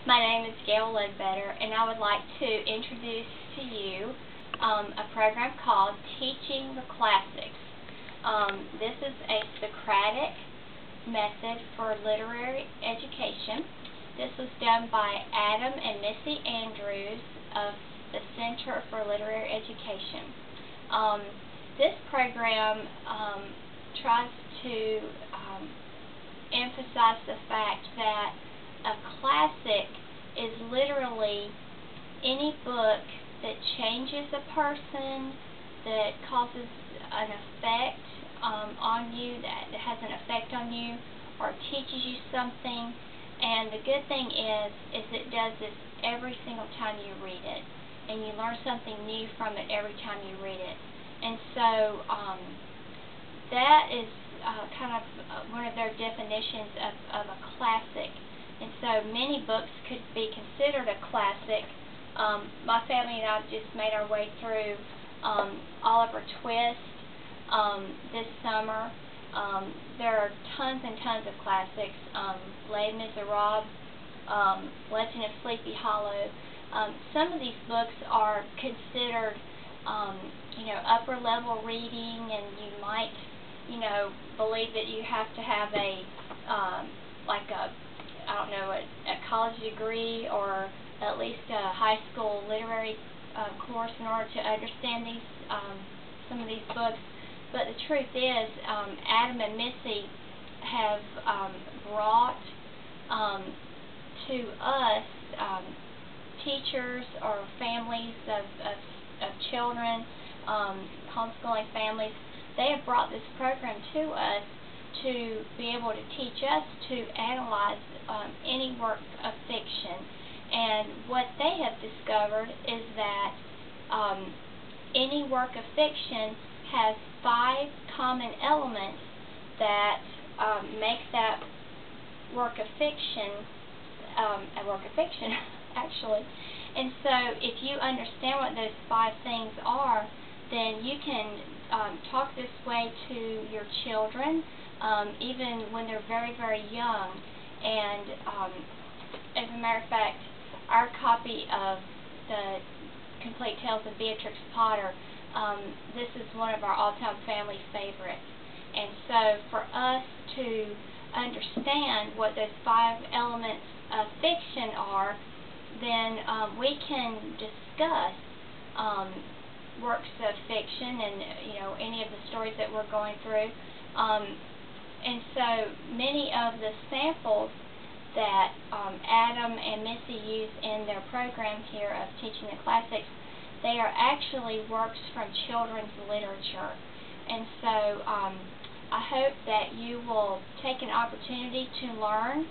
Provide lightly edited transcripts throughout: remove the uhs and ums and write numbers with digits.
My name is Gail Ledbetter, and I would like to introduce to you a program called Teaching the Classics. This is a Socratic method for literary education. This was done by Adam and Missy Andrews of the Center for Literary Education. This program tries to emphasize the fact that a classic is literally any book that changes a person, that causes an effect on you, that has an effect on you, or teaches you something. And the good thing is it does this every single time you read it, and you learn something new from it every time you read it. And so that is kind of one of their definitions of a classic. And so many books could be considered a classic. My family and I just made our way through Oliver Twist this summer. There are tons and tons of classics. Les Miserables, Legend of Sleepy Hollow. Some of these books are considered upper level reading, and you might believe that you have to have a college degree or at least a high school literary course in order to understand these some of these books. But the truth is, Adam and Missy have brought to us, teachers or families of children, homeschooling families, they have brought this program to us to be able to teach us to analyze any work of fiction. And what they have discovered is that any work of fiction has 5 common elements that make that work of fiction a work of fiction, actually. And so if you understand what those 5 things are, then you can talk this way to your children, even when they're very, very young. And as a matter of fact, our copy of the Complete Tales of Beatrix Potter, this is one of our all-time family favorites. And so for us to understand what those 5 elements of fiction are, then we can discuss works of fiction and any of the stories that we're going through. And so many of the samples that Adam and Missy use in their program here of Teaching the Classics, they are actually works from children's literature. And so I hope that you will take an opportunity to learn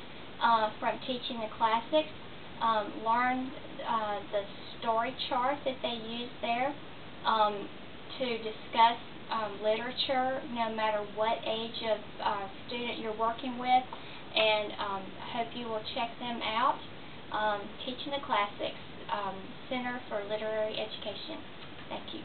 from Teaching the Classics, learn the story chart that they use there to discuss literature, no matter what age of student you're working with. And I hope you will check them out. Teaching the Classics, Center for Literary Education. Thank you.